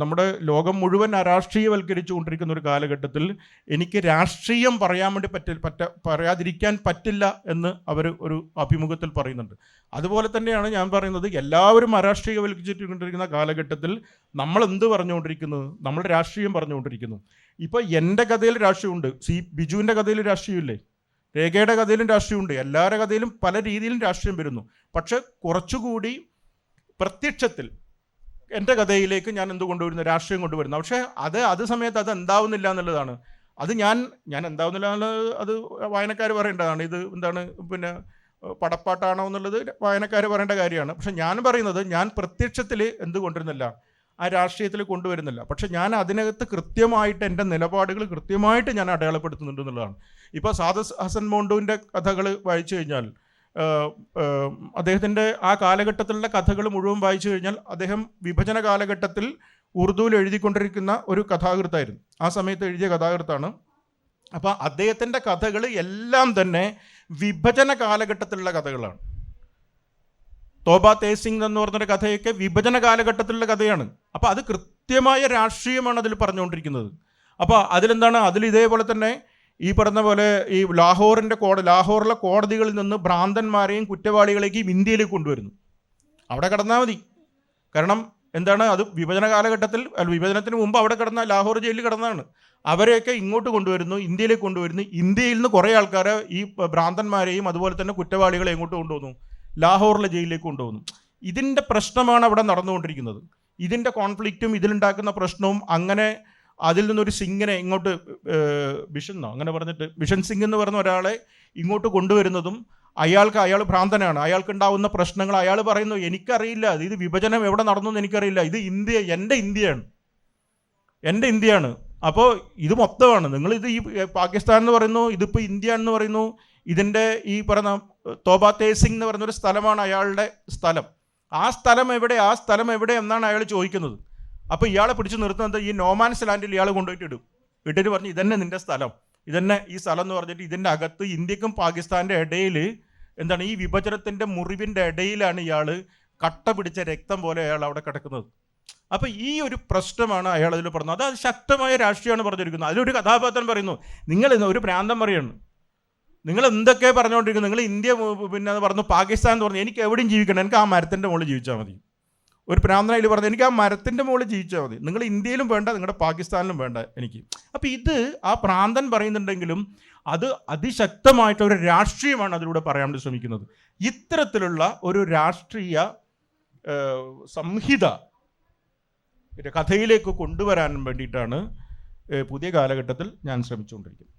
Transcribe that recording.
നമ്മുടെ ലോകം മുഴുവൻ അരാഷ്ട്രീയവൽക്കരിച്ചുകൊണ്ടിരിക്കുന്ന ഒരു കാലഘട്ടത്തിൽ എനിക്ക് രാഷ്ട്രീയം പറയാൻ വേണ്ടി പറയാതിരിക്കാൻ പറ്റില്ല എന്ന് അവർ ഒരു അഭിമുഖത്തിൽ പറയുന്നുണ്ട്. അതുപോലെ തന്നെയാണ് ഞാൻ പറയുന്നത്, എല്ലാവരും അരാഷ്ട്രീയവൽക്കരിച്ചുകൊണ്ടിരിക്കുന്ന കാലഘട്ടത്തിൽ നമ്മൾ എന്ത് പറഞ്ഞുകൊണ്ടിരിക്കുന്നത്? നമ്മൾ രാഷ്ട്രീയം പറഞ്ഞുകൊണ്ടിരിക്കുന്നു. ഇപ്പോൾ എൻ്റെ കഥയിൽ രാഷ്ട്രീയമുണ്ട്, ബിജുവിൻ്റെ കഥയിൽ രാഷ്ട്രീയമില്ലേ, രേഖയുടെ കഥയിലും രാഷ്ട്രീയമുണ്ട്, എല്ലാവരുടെ കഥയിലും പല രീതിയിലും രാഷ്ട്രീയം വരുന്നു. പക്ഷെ കുറച്ചുകൂടി പ്രത്യക്ഷത്തിൽ എൻ്റെ കഥയിലേക്ക് ഞാൻ എന്ത് കൊണ്ടുവരുന്നു? രാഷ്ട്രീയം കൊണ്ടുവരുന്നു. പക്ഷേ അത് സമയത്ത് അത് എന്താവുന്നില്ല എന്നുള്ളതാണ്. അത് ഞാൻ എന്താവുന്നില്ല എന്നുള്ളത് അത് വായനക്കാർ പറയേണ്ടതാണ്. ഇത് എന്താണ് പിന്നെ പടപ്പാട്ടാണോ എന്നുള്ളത് വായനക്കാർ പറയേണ്ട കാര്യമാണ്. പക്ഷെ ഞാൻ പറയുന്നത്, ഞാൻ പ്രത്യക്ഷത്തിൽ എന്ത് കൊണ്ടുവരുന്നില്ല, ആ രാഷ്ട്രീയത്തിൽ കൊണ്ടുവരുന്നില്ല. പക്ഷെ ഞാൻ അതിനകത്ത് കൃത്യമായിട്ട് എൻ്റെ നിലപാടുകൾ കൃത്യമായിട്ട് ഞാൻ അടയാളപ്പെടുത്തുന്നുണ്ട് എന്നുള്ളതാണ്. ഇപ്പോൾ സാദത്ത് ഹസൻ മോണ്ടുവിൻ്റെ കഥകൾ വായിച്ചു കഴിഞ്ഞാൽ, അദ്ദേഹത്തിൻ്റെ ആ കാലഘട്ടത്തിലുള്ള കഥകൾ മുഴുവൻ വായിച്ചു കഴിഞ്ഞാൽ, അദ്ദേഹം വിഭജന കാലഘട്ടത്തിൽ ഉറുദുവിൽ എഴുതിക്കൊണ്ടിരിക്കുന്ന ഒരു കഥാകൃത്തായിരുന്നു. ആ സമയത്ത് എഴുതിയ കഥാകൃത്താണ്. അപ്പോൾ അദ്ദേഹത്തിൻ്റെ കഥകൾ എല്ലാം തന്നെ വിഭജന കാലഘട്ടത്തിലുള്ള കഥകളാണ്. തോബ തേസിംഗ് എന്ന് പറഞ്ഞൊരു കഥയൊക്കെ വിഭജന കാലഘട്ടത്തിലുള്ള കഥയാണ്. അപ്പോൾ അത് കൃത്യമായ രാഷ്ട്രീയമാണ് അതിൽ പറഞ്ഞുകൊണ്ടിരിക്കുന്നത്. അപ്പോൾ അതിലെന്താണ്, അതിൽ ഇതേപോലെ തന്നെ ഈ പറഞ്ഞ പോലെ ഈ ലാഹോറിലെ കോടതികളിൽ നിന്ന് ഭ്രാന്തന്മാരെയും കുറ്റവാളികളേക്കും ഇന്ത്യയിലേക്ക് കൊണ്ടുവരുന്നു. അവിടെ കിടന്നാൽ മതി. കാരണം എന്താണ്, അത് വിഭജന കാലഘട്ടത്തിൽ വിഭജനത്തിന് മുമ്പ് അവിടെ കിടന്ന ലാഹോർ ജയിലിൽ കിടന്നതാണ്. അവരെയൊക്കെ ഇങ്ങോട്ട് കൊണ്ടുവരുന്നു, ഇന്ത്യയിലേക്ക് കൊണ്ടുവരുന്നു. ഇന്ത്യയിൽ നിന്ന് കുറേ ആൾക്കാരെ, ഈ ഭ്രാന്തന്മാരെയും അതുപോലെ തന്നെ കുറ്റവാളികളെ എങ്ങോട്ട് കൊണ്ടുവന്നു? ലാഹോറിലെ ജയിലിലേക്ക് കൊണ്ടുപോകുന്നു. ഇതിൻ്റെ പ്രശ്നമാണ് അവിടെ നടന്നുകൊണ്ടിരിക്കുന്നത്. ഇതിൻ്റെ കോൺഫ്ലിക്റ്റും ഇതിലുണ്ടാക്കുന്ന പ്രശ്നവും അങ്ങനെ അതിൽ നിന്നൊരു സിംഗിനെ ഇങ്ങോട്ട് ബിഷൻ സിംഗ് എന്ന് പറഞ്ഞ ഒരാളെ ഇങ്ങോട്ട് കൊണ്ടുവരുന്നതും, അയാൾ ഭ്രാന്തനാണ്, അയാൾക്കുണ്ടാവുന്ന പ്രശ്നങ്ങൾ അയാൾ പറയുന്നു, എനിക്കറിയില്ല, ഇത് വിഭജനം എവിടെ നടന്നു എന്ന് എനിക്കറിയില്ല, ഇത് എൻ്റെ ഇന്ത്യയാണ്. അപ്പോൾ ഇത് മൊത്തമാണ്. നിങ്ങളിത് ഈ പാകിസ്ഥാൻ എന്ന് പറയുന്നു, ഇതിപ്പോൾ ഇന്ത്യ എന്ന് പറയുന്നു. ഇതിൻ്റെ ഈ പറഞ്ഞ തോബ തേസിംഗ് എന്ന് പറയുന്നൊരു സ്ഥലമാണ് അയാളുടെ സ്ഥലം. ആ സ്ഥലം എവിടെ എന്നാണ് അയാൾ ചോദിക്കുന്നത്. അപ്പോൾ ഇയാളെ പിടിച്ച് നിർത്തുന്നത് ഈ നോമാൻസ് ലാൻഡിൽ ഇയാൾ കൊണ്ടുപോയിട്ട് ഇട്ടിട്ട് പറഞ്ഞ്, ഇതന്നെ നിൻ്റെ സ്ഥലം, ഇതന്നെ ഈ സ്ഥലം എന്ന് പറഞ്ഞിട്ട് ഇതിൻ്റെ അകത്ത് ഇന്ത്യക്കും പാകിസ്ഥാൻ്റെ ഇടയിൽ എന്താണ്, ഈ വിഭജനത്തിൻ്റെ മുറിവിൻ്റെ ഇടയിലാണ് ഇയാൾ കട്ട പിടിച്ച രക്തം പോലെ അയാൾ അവിടെ കിടക്കുന്നത്. അപ്പോൾ ഈ ഒരു പ്രശ്നമാണ് അയാൾ അതിൽ പറഞ്ഞത്. അത് ശക്തമായ രാഷ്ട്രീയമാണ് പറഞ്ഞിരിക്കുന്നത്. അതിലൊരു കഥാപാത്രം പറയുന്നു, നിങ്ങൾ ഒരു ഭ്രാന്തം പറയാണ്, നിങ്ങൾ എന്തൊക്കെ പറഞ്ഞുകൊണ്ടിരിക്കുന്നു, നിങ്ങൾ ഇന്ത്യ പിന്നെ പറഞ്ഞു, പാകിസ്ഥാൻ എന്ന് പറഞ്ഞു, എനിക്ക് എവിടെയും ജീവിക്കണം, എനിക്ക് ആ മരത്തിൻ്റെ മുകളിൽ ജീവിച്ചാൽ മതി. ഒരു പ്രാന്തനായി പറഞ്ഞു, എനിക്ക് ആ മരത്തിൻ്റെ മുകളിൽ ജീവിച്ചാൽ മതി, നിങ്ങൾ ഇന്ത്യയിലും വേണ്ട, നിങ്ങളുടെ പാകിസ്ഥാനിലും വേണ്ട എനിക്ക്. അപ്പോൾ ഇത് ആ പ്രാന്തൻ പറയുന്നുണ്ടെങ്കിലും അത് അതിശക്തമായിട്ടൊരു രാഷ്ട്രീയമാണ് അതിലൂടെ പറയാൻ വേണ്ടി ശ്രമിക്കുന്നത്. ഇത്തരത്തിലുള്ള ഒരു രാഷ്ട്രീയ സംഹിത കഥയിലേക്ക് കൊണ്ടുവരാൻ വേണ്ടിയിട്ടാണ് പുതിയ കാലഘട്ടത്തിൽ ഞാൻ ശ്രമിച്ചുകൊണ്ടിരിക്കുന്നത്.